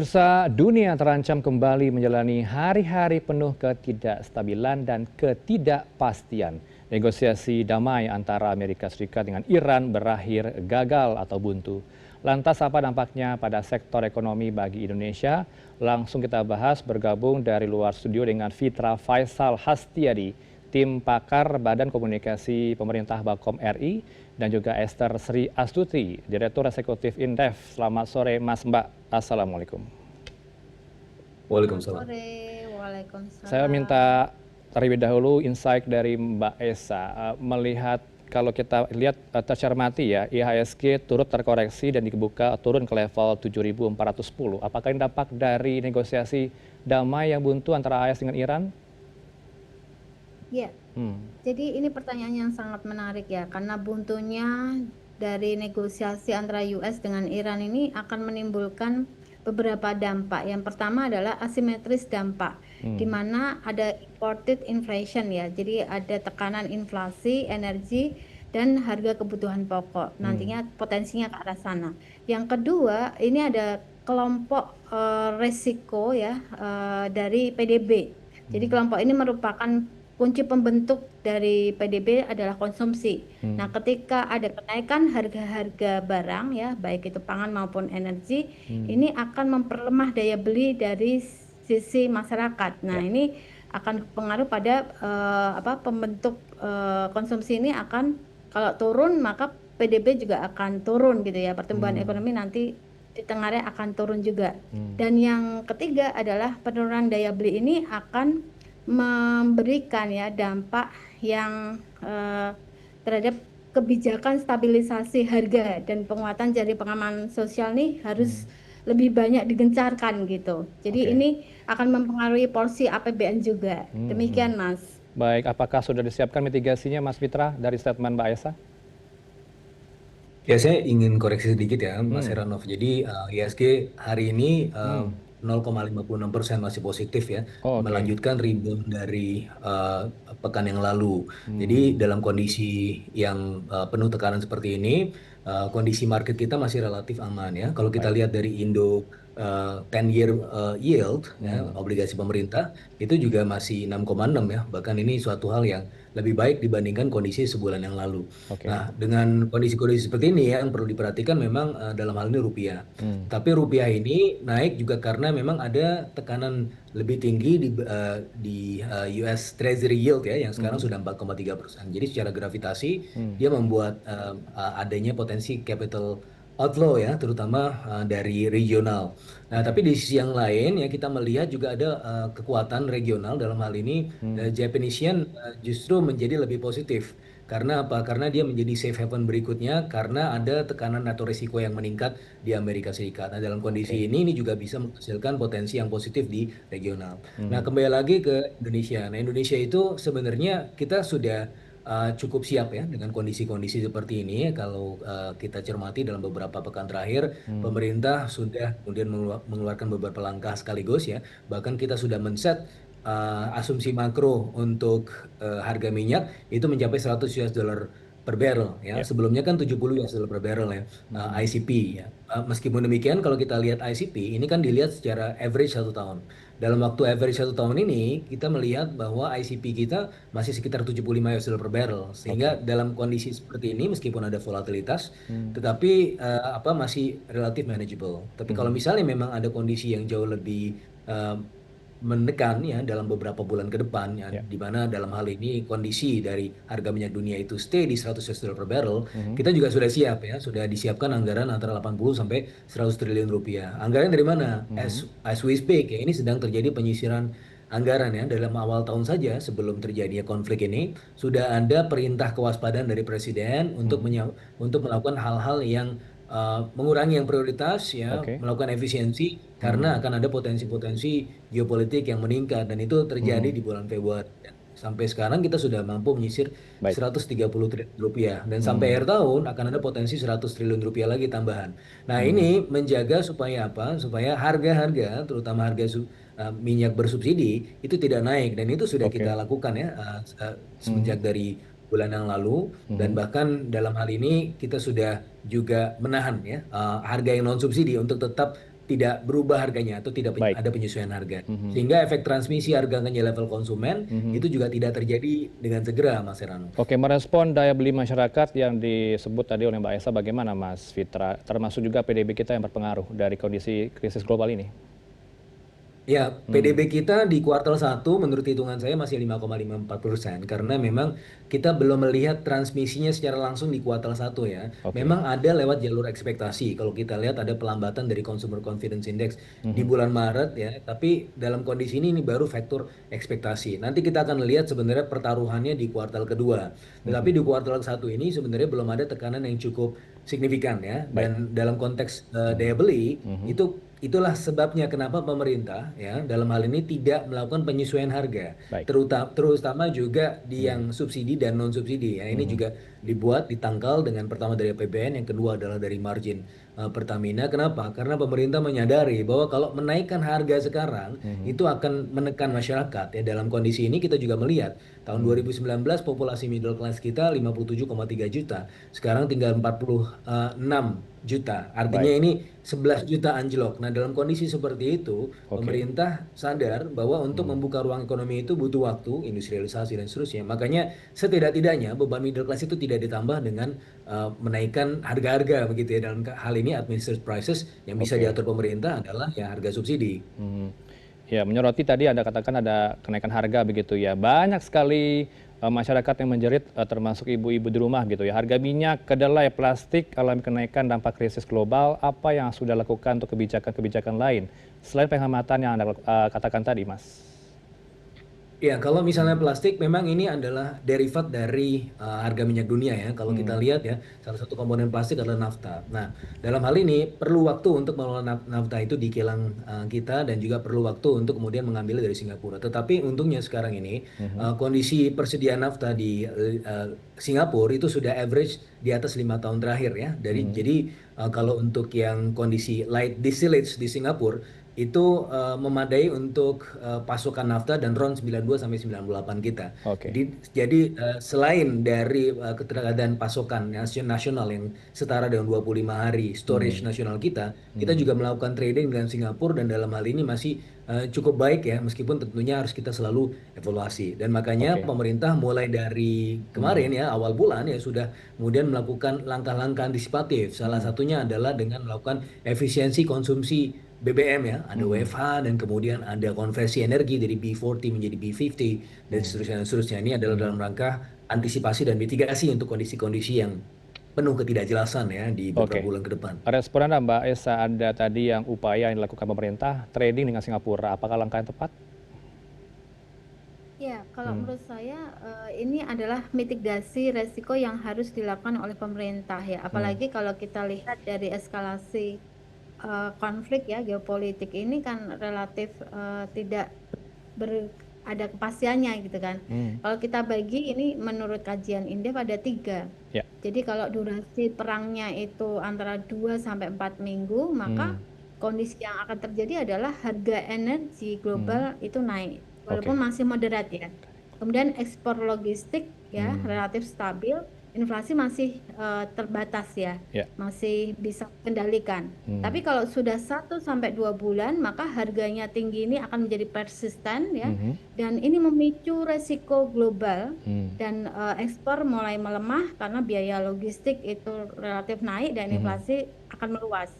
Bursa dunia terancam kembali menjalani hari-hari penuh ketidakstabilan dan ketidakpastian. Negosiasi damai antara Amerika Serikat dengan Iran berakhir gagal atau buntu. Lantas apa dampaknya pada sektor ekonomi bagi Indonesia? Langsung kita bahas bergabung dari luar studio dengan Fitra Faisal Hastiadi, tim pakar Badan Komunikasi Pemerintah Bakom RI, dan juga Esther Sri Astuti, Direktur Eksekutif Indef. Selamat sore Mas Mbak, Assalamualaikum. Selamat Waalaikumsalam. sore, Saya waalaikumsalam. minta terlebih dahulu insight dari Mbak Esa. Melihat kalau kita lihat tercermati ya, IHSG turut terkoreksi dan dibuka turun ke level 7.410. Apakah ini dampak dari negosiasi damai yang buntu antara AS dengan Iran? Ya, jadi ini pertanyaan yang sangat menarik ya, karena buntunya dari negosiasi antara US dengan Iran ini akan menimbulkan beberapa dampak. Yang pertama adalah asimetris dampak, di mana ada imported inflation ya, jadi ada tekanan inflasi, energi, dan harga kebutuhan pokok. Nantinya potensinya ke arah sana. Yang kedua, ini ada kelompok resiko ya dari PDB. Jadi kelompok ini merupakan kunci pembentuk dari PDB adalah konsumsi. Nah, ketika ada kenaikan harga-harga barang ya, baik itu pangan maupun energi, ini akan memperlemah daya beli dari sisi masyarakat. Nah, Ya. ini akan berpengaruh pada pembentuk konsumsi ini akan kalau turun maka PDB juga akan turun gitu ya. Pertumbuhan ekonomi nanti di tengahnya akan turun juga. Dan yang ketiga adalah penurunan daya beli ini akan memberikan ya dampak yang terhadap kebijakan stabilisasi harga dan penguatan jaring pengaman sosial nih harus lebih banyak digencarkan gitu. Jadi Oke. ini akan mempengaruhi porsi APBN juga. Demikian Mas. Baik, apakah sudah disiapkan mitigasinya Mas Fitra dari statement Mbak Esa? Ya, saya ingin koreksi sedikit ya, Mas Heranov. Jadi IHSG hari ini 0,56% masih positif ya, Oh, oke. melanjutkan rebound dari pekan yang lalu. Jadi dalam kondisi yang penuh tekanan seperti ini, kondisi market kita masih relatif aman ya. Kalau kita Baik. lihat dari Indo 10-year yield, ya, obligasi pemerintah, itu juga masih 6,6 ya. Bahkan ini suatu hal yang lebih baik dibandingkan kondisi sebulan yang lalu. Oke. Nah, dengan kondisi-kondisi seperti ini ya, yang perlu diperhatikan memang dalam hal ini rupiah. Tapi rupiah ini naik juga karena memang ada tekanan lebih tinggi di US Treasury yield ya, yang sekarang sudah 4,3%. Jadi secara gravitasi dia membuat adanya potensi capital outflow ya, terutama dari regional. Nah, tapi di sisi yang lain ya kita melihat juga ada kekuatan regional dalam hal ini Japanese yen justru menjadi lebih positif. Karena apa? Karena dia menjadi safe haven berikutnya karena ada tekanan atau risiko yang meningkat di Amerika Serikat. Nah, dalam kondisi Oke. ini juga bisa menghasilkan potensi yang positif di regional. Nah, kembali lagi ke Indonesia. Nah, Indonesia itu sebenarnya kita sudah cukup siap ya dengan kondisi-kondisi seperti ini. Kalau kita cermati dalam beberapa pekan terakhir, pemerintah sudah kemudian mengeluarkan beberapa langkah sekaligus ya. Bahkan kita sudah men-set asumsi makro untuk harga minyak itu mencapai 100 US dollar per barrel ya. Ya. Sebelumnya kan 70 US dollar per barrel ya, ICP ya. Meskipun demikian kalau kita lihat ICP ini kan dilihat secara average 1 tahun. Dalam waktu average 1 tahun ini kita melihat bahwa ICP kita masih sekitar 75 US dollar per barrel. Sehingga Oke. dalam kondisi seperti ini meskipun ada volatilitas tetapi masih relatif manageable. Tapi kalau misalnya memang ada kondisi yang jauh lebih eh, menekan ya dalam beberapa bulan ke depan ya, Ya. di mana dalam hal ini kondisi dari harga minyak dunia itu stay di 100 US dollar per barrel, kita juga sudah siap ya, sudah disiapkan anggaran antara 80 sampai 100 triliun rupiah. Anggaran dari mana? As we speak ya, ini sedang terjadi penyisiran anggaran ya dalam awal tahun saja sebelum terjadinya konflik ini sudah ada perintah kewaspadaan dari presiden untuk melakukan hal-hal yang mengurangi yang prioritas ya, Oke. melakukan efisiensi karena akan ada potensi-potensi geopolitik yang meningkat dan itu terjadi di bulan Februari. Dan sampai sekarang kita sudah mampu menyisir Baik. 130 triliun rupiah dan sampai akhir tahun akan ada potensi 100 triliun rupiah lagi tambahan. Nah, ini menjaga supaya apa? Supaya harga-harga terutama minyak bersubsidi itu tidak naik dan itu sudah kita Oke. lakukan ya semenjak dari bulan yang lalu dan bahkan dalam hal ini kita sudah juga menahan ya harga yang non subsidi untuk tetap tidak berubah harganya atau tidak Baik. ada penyesuaian harga. Sehingga efek transmisi harga ke level konsumen itu juga tidak terjadi dengan segera, Mas Heranov. Oke, merespon daya beli masyarakat yang disebut tadi oleh Mbak Esa, bagaimana Mas Fitra? Termasuk juga PDB kita yang berpengaruh dari kondisi krisis global ini. Ya, PDB kita di kuartal 1 menurut hitungan saya masih 5,54% karena memang kita belum melihat transmisinya secara langsung di kuartal 1 ya. Oke. Memang ada lewat jalur ekspektasi. Kalau kita lihat ada pelambatan dari Consumer Confidence Index di bulan Maret ya, tapi dalam kondisi ini baru faktor ekspektasi. Nanti kita akan lihat sebenarnya pertaruhannya di kuartal kedua. Tetapi di kuartal 1 ini sebenarnya belum ada tekanan yang cukup signifikan ya. Dan dalam konteks daya beli itulah sebabnya kenapa pemerintah ya dalam hal ini tidak melakukan penyesuaian harga, Baik. terutama juga di yang subsidi dan non subsidi ya. Ini juga dibuat ditangkal dengan pertama dari APBN, yang kedua adalah dari margin Pertamina. Kenapa? Karena pemerintah menyadari bahwa kalau menaikkan harga sekarang itu akan menekan masyarakat ya. Dalam kondisi ini kita juga melihat tahun 2019 populasi middle class kita 57,3 juta, sekarang tinggal 46 juta. Artinya Baik. ini 11 juta anjlok. Nah, dalam kondisi seperti itu, Oke. pemerintah sadar bahwa untuk membuka ruang ekonomi itu butuh waktu, industrialisasi dan seterusnya. Makanya setidak-tidaknya beban middle class itu tidak ditambah dengan menaikkan harga-harga begitu ya. Dalam hal ini administered prices yang bisa Oke. diatur pemerintah adalah ya harga subsidi. Ya, menyoroti tadi Anda katakan ada kenaikan harga begitu ya. Banyak sekali masyarakat yang menjerit, termasuk ibu-ibu di rumah gitu ya. Harga minyak, kedelai, plastik alami kenaikan dampak krisis global. Apa yang sudah lakukan untuk kebijakan-kebijakan lain selain penghematan yang Anda katakan tadi, Mas? Ya, kalau misalnya plastik memang ini adalah derivat dari harga minyak dunia ya. Kalau kita lihat ya, salah satu komponen plastik adalah nafta. Nah, dalam hal ini perlu waktu untuk mengelola nafta itu di kilang kita, dan juga perlu waktu untuk kemudian mengambilnya dari Singapura. Tetapi untungnya sekarang ini kondisi persediaan nafta di Singapura itu sudah average di atas 5 tahun terakhir ya. Jadi kalau untuk yang kondisi light distillates di Singapura itu memadai untuk pasokan nafta dan RON 92 sampai 98 kita. Oke. Jadi selain dari ketersediaan pasokan nasional yang setara dengan 25 hari storage nasional kita juga melakukan trading dengan Singapura, dan dalam hal ini masih cukup baik ya, meskipun tentunya harus kita selalu evaluasi. Dan makanya Oke. pemerintah mulai dari kemarin ya, awal bulan ya, sudah kemudian melakukan langkah-langkah antisipatif. Salah satunya adalah dengan melakukan efisiensi konsumsi BBM ya, ada WFH, dan kemudian ada konversi energi dari B40 menjadi B50 dan seterusnya. Ini adalah dalam rangka antisipasi dan mitigasi untuk kondisi-kondisi yang penuh ketidakjelasan ya di beberapa Oke. bulan ke depan. Respon Anda, Mbak Esa, ada tadi yang upaya yang dilakukan pemerintah trading dengan Singapura. Apakah langkah yang tepat? Ya, kalau menurut saya ini adalah mitigasi resiko yang harus dilakukan oleh pemerintah ya. Apalagi kalau kita lihat dari eskalasi konflik ya, geopolitik ini kan relatif tidak ada kepastiannya gitu kan. Kalau kita bagi ini menurut kajian Indef ada 3. Ya. Jadi kalau durasi perangnya itu antara 2 sampai 4 minggu, maka kondisi yang akan terjadi adalah harga energi global itu naik, walaupun masih moderat ya. Kemudian ekspor logistik ya relatif stabil, inflasi masih terbatas ya, masih bisa kendalikan. Tapi kalau sudah 1 sampai 2 bulan, maka harganya tinggi ini akan menjadi persisten ya, dan ini memicu resiko global, dan ekspor mulai melemah karena biaya logistik itu relatif naik dan inflasi akan meluas.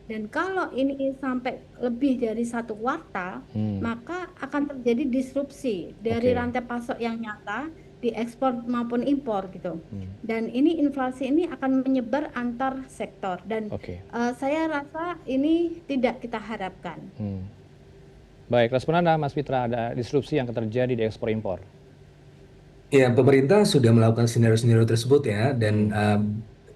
Dan kalau ini sampai lebih dari 1 kuartal, maka akan terjadi disrupsi dari rantai pasok yang nyata di ekspor maupun impor gitu. Dan ini inflasi ini akan menyebar antar sektor, dan saya rasa ini tidak kita harapkan. Baik, respon Anda, Mas Fitra, ada disrupsi yang terjadi di ekspor impor. Ya, pemerintah sudah melakukan skenario-skenario tersebut ya, dan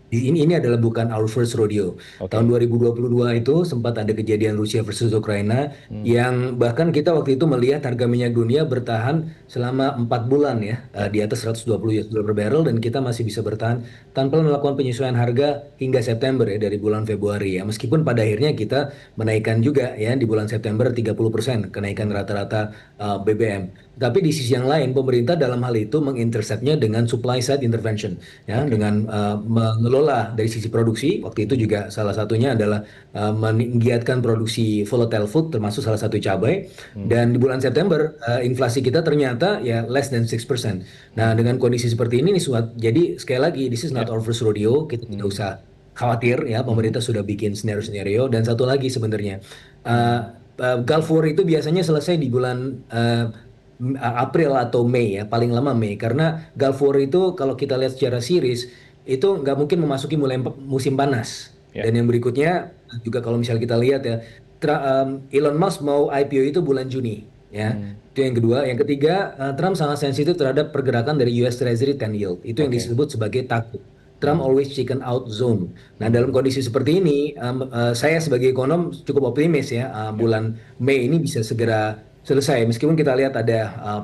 ini adalah bukan our first rodeo. Tahun 2022 itu sempat ada kejadian Rusia versus Ukraina, yang bahkan kita waktu itu melihat harga minyak dunia bertahan selama 4 bulan ya, di atas 120 US dollar per barrel, dan kita masih bisa bertahan tanpa melakukan penyesuaian harga hingga September ya, dari bulan Februari ya. Meskipun pada akhirnya kita menaikkan juga ya di bulan September 30% kenaikan rata-rata BBM. Tapi di sisi yang lain pemerintah dalam hal itu menginterceptnya dengan supply side intervention ya, dengan mengelola lola dari sisi produksi. Waktu itu juga salah satunya adalah menggiatkan produksi volatile food, termasuk salah satu cabai. Dan di bulan September inflasi kita ternyata ya less than 6%. Nah, dengan kondisi seperti ini nih, jadi sekali lagi this is not Ya. our first rodeo. Kita tidak usah khawatir ya, pemerintah sudah bikin skenario-skenario. Dan satu lagi sebenarnya, Gulf War itu biasanya selesai di bulan April atau Mei ya, paling lama Mei. Karena Gulf War itu kalau kita lihat secara series itu nggak mungkin memasuki mulai musim panas. Ya. Dan yang berikutnya juga kalau misalnya kita lihat ya, Elon Musk mau IPO itu bulan Juni ya. Itu yang kedua. Yang ketiga, Trump sangat sensitif terhadap pergerakan dari US Treasury 10 yield. Itu yang Oke. disebut sebagai takut. Trump always chicken out zone. Nah, dalam kondisi seperti ini, saya sebagai ekonom cukup optimis ya, bulan Mei ini bisa segera selesai. Meskipun kita lihat ada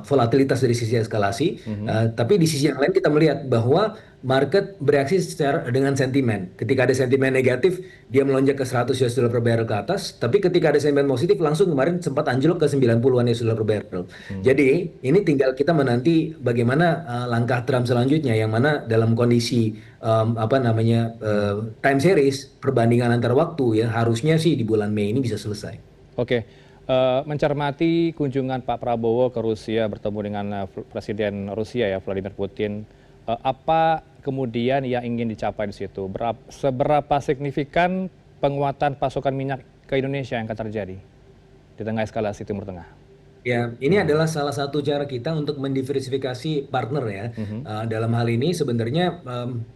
volatilitas dari sisi eskalasi, tapi di sisi yang lain kita melihat bahwa market bereaksi secara dengan sentimen. Ketika ada sentimen negatif, dia melonjak ke 100 US dollar per barrel ke atas, tapi ketika ada sentimen positif langsung kemarin sempat anjlok ke 90-an US dollar per barrel. Jadi, ini tinggal kita menanti bagaimana langkah Trump selanjutnya, yang mana dalam kondisi time series perbandingan antar waktu ya, harusnya sih di bulan Mei ini bisa selesai. Oke, mencermati kunjungan Pak Prabowo ke Rusia bertemu dengan Presiden Rusia ya Vladimir Putin, apa kemudian yang ingin dicapai di situ? Seberapa signifikan penguatan pasokan minyak ke Indonesia yang akan terjadi di tengah eskalasi Timur Tengah? Ya, ini adalah salah satu cara kita untuk mendiversifikasi partner ya. Dalam hal ini sebenarnya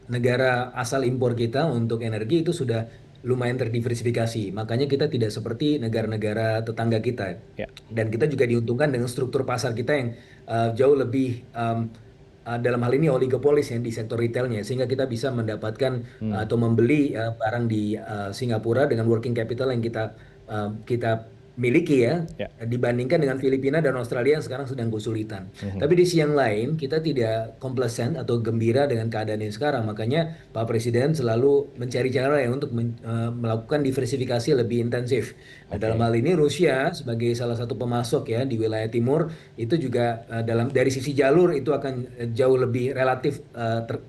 negara asal impor kita untuk energi itu sudah lumayan terdiversifikasi. Makanya kita tidak seperti negara-negara tetangga kita. Ya. Dan kita juga diuntungkan dengan struktur pasar kita yang jauh lebih dalam hal ini oligopolis ya di sektor retailnya, sehingga kita bisa mendapatkan atau membeli barang di Singapura dengan working capital yang kita miliki ya, Ya. dibandingkan dengan Filipina dan Australia yang sekarang sedang kesulitan. Tapi di sisi yang lain kita tidak complacent atau gembira dengan keadaan yang sekarang. Makanya Pak Presiden selalu mencari cara ya untuk melakukan diversifikasi lebih intensif. Nah, dalam hal ini Rusia sebagai salah satu pemasok ya di wilayah timur itu juga dari sisi jalur itu akan jauh lebih relatif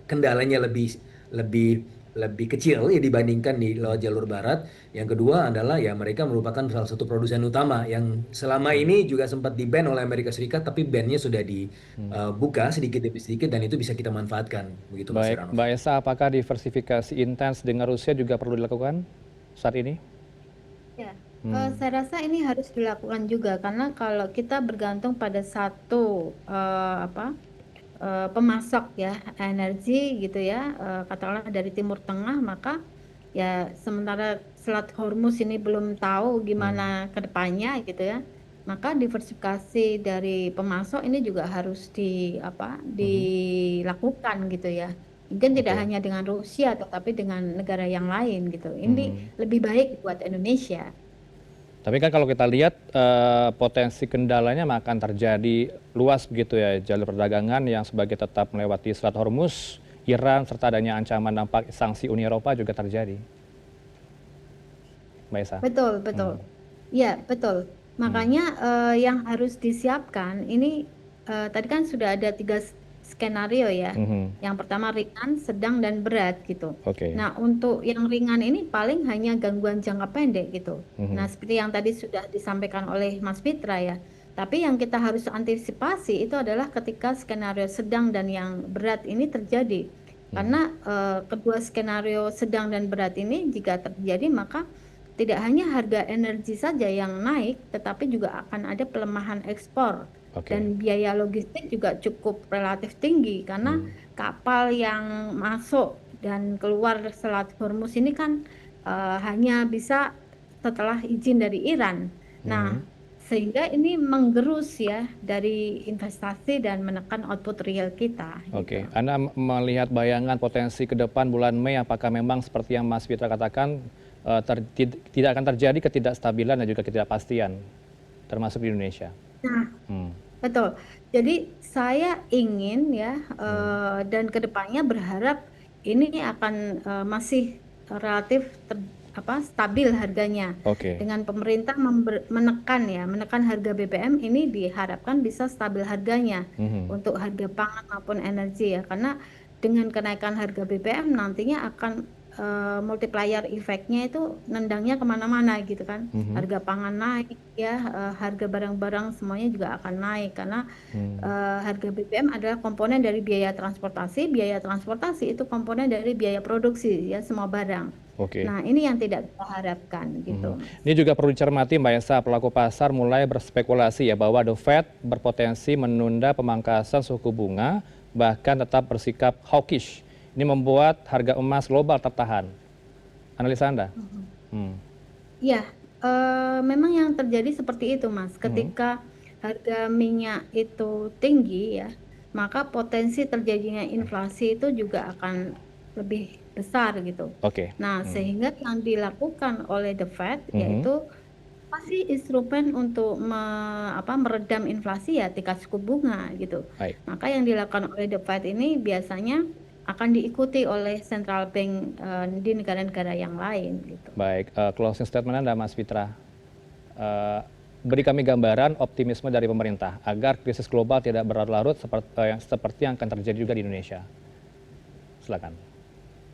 kendalanya lebih kecil ya dibandingkan di lewat jalur barat. Yang kedua adalah ya mereka merupakan salah satu produsen utama yang selama ini juga sempat di-ban oleh Amerika Serikat, tapi ban-nya sudah dibuka sedikit demi sedikit dan itu bisa kita manfaatkan. Begitu Mas Baik, Heranov. Mbak Esa, apakah diversifikasi intens dengan Rusia juga perlu dilakukan saat ini? Ya, saya rasa ini harus dilakukan juga karena kalau kita bergantung pada satu pemasok ya energi gitu ya, katakanlah dari Timur Tengah, maka ya sementara Selat Hormuz ini belum tahu gimana ke depannya gitu ya, maka diversifikasi dari pemasok ini juga harus dilakukan gitu ya. Mungkin tidak Oke. hanya dengan Rusia tetapi dengan negara yang lain gitu. Ini lebih baik buat Indonesia. Tapi kan kalau kita lihat potensi kendalanya akan terjadi luas begitu ya, jalur perdagangan yang sebagai tetap melewati Selat Hormuz, Iran, serta adanya ancaman dampak sanksi Uni Eropa juga terjadi. Mbak Esa. Betul, betul. Ya, betul. Makanya yang harus disiapkan ini tadi kan sudah ada 3 skenario ya. Yang pertama ringan, sedang, dan berat gitu. Oke. Nah, untuk yang ringan ini paling hanya gangguan jangka pendek gitu. Nah, seperti yang tadi sudah disampaikan oleh Mas Fitra ya. Tapi yang kita harus antisipasi itu adalah ketika skenario sedang dan yang berat ini terjadi. Karena kedua skenario sedang dan berat ini jika terjadi maka tidak hanya harga energi saja yang naik, tetapi juga akan ada pelemahan ekspor. Oke. Dan biaya logistik juga cukup relatif tinggi karena kapal yang masuk dan keluar Selat Hormuz ini kan hanya bisa setelah izin dari Iran. Nah, sehingga ini menggerus ya dari investasi dan menekan output real kita. Oke, Gitu. Anda melihat bayangan potensi ke depan bulan Mei, apakah memang seperti yang Mas Fitra katakan tidak akan terjadi ketidakstabilan dan juga ketidakpastian, termasuk di Indonesia? Nah, betul. Jadi saya ingin ya dan kedepannya berharap ini akan masih relatif stabil harganya. Oke. Dengan pemerintah menekan harga BBM ini diharapkan bisa stabil harganya untuk harga pangan maupun energi ya. Karena dengan kenaikan harga BBM nantinya akan multiplier efeknya itu nendangnya kemana-mana gitu kan. Harga pangan naik ya, harga barang-barang semuanya juga akan naik karena harga BBM adalah komponen dari biaya transportasi itu komponen dari biaya produksi ya semua barang. Oke. Nah ini yang tidak kita harapkan gitu. Ini juga perlu dicermati Mbak Esa, pelaku pasar mulai berspekulasi ya bahwa The Fed berpotensi menunda pemangkasan suku bunga, bahkan tetap bersikap hawkish. Ini membuat harga emas global tertahan. Analisa Anda? Ya, memang yang terjadi seperti itu Mas. Ketika harga minyak itu tinggi ya, maka potensi terjadinya inflasi itu juga akan lebih besar gitu. Oke. Nah, sehingga yang dilakukan oleh The Fed yaitu pasti instrumen untuk meredam inflasi ya tingkat suku bunga gitu. Baik. Maka yang dilakukan oleh The Fed ini biasanya akan diikuti oleh central bank di negara-negara yang lain gitu. Baik, closing statement Anda Mas Fitra. Beri kami gambaran optimisme dari pemerintah agar krisis global tidak berlarut-larut seperti yang akan terjadi juga di Indonesia. Silakan.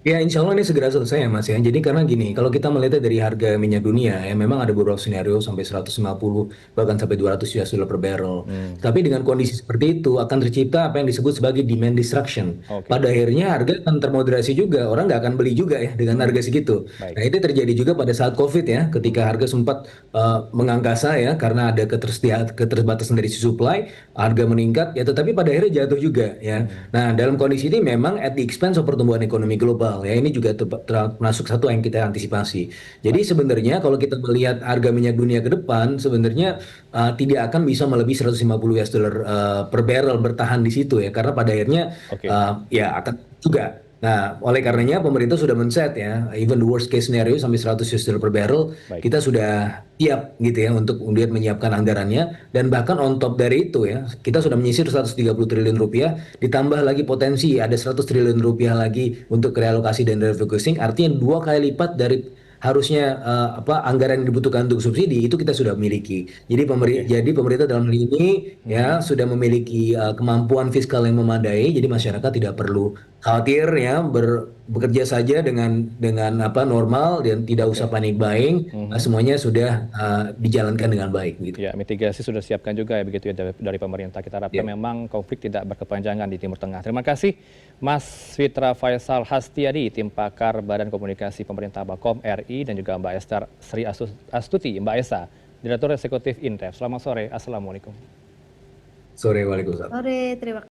Ya, insya Allah ini segera selesai ya Mas ya. Jadi karena gini, kalau kita melihat dari harga minyak dunia ya memang ada beberapa skenario sampai 150 bahkan sampai 200 US dollar per barrel. Tapi dengan kondisi seperti itu akan tercipta apa yang disebut sebagai demand destruction. Pada akhirnya harga akan termoderasi juga, orang nggak akan beli juga ya dengan harga segitu. Baik. Nah itu terjadi juga pada saat COVID ya, ketika harga sempat mengangkasa ya karena ada keterbatasan dari sisi supply, harga meningkat ya tetapi pada akhirnya jatuh juga ya. Nah dalam kondisi ini memang at the expense of pertumbuhan ekonomi global. Ya ini juga termasuk satu yang kita antisipasi. Jadi sebenarnya kalau kita melihat harga minyak dunia ke depan sebenarnya tidak akan bisa melebihi 150 US dollar per barrel bertahan di situ ya karena pada akhirnya ya akan juga. Nah, oleh karenanya pemerintah sudah men-set ya, even the worst case scenario sampai 100 US dollar per barrel, kita sudah siap gitu ya untuk kemudian menyiapkan anggarannya dan bahkan on top dari itu ya, kita sudah menyisir 130 triliun rupiah, ditambah lagi potensi ada 100 triliun rupiah lagi untuk realokasi dan refocusing, artinya 2 kali lipat dari harusnya anggaran yang dibutuhkan untuk subsidi itu kita sudah miliki. Jadi pemerintah dalam hal ini ya sudah memiliki kemampuan fiskal yang memadai. Jadi masyarakat tidak perlu khawatir ya bekerja saja dengan normal dan tidak usah panik buying. Semuanya sudah dijalankan dengan baik gitu. Ya, mitigasi sudah siapkan juga ya begitu ya dari pemerintah. Kita harapkan memang konflik tidak berkepanjangan di Timur Tengah. Terima kasih Mas Fitra Faisal Hastiadi, tim pakar Badan Komunikasi Pemerintah Bakom RI dan juga Mbak Esther Sri Astuti, Mbak Esa, Direktur Eksekutif Indef. Selamat sore, Assalamualaikum. Sore, waalaikumsalam. Sore, terima kasih.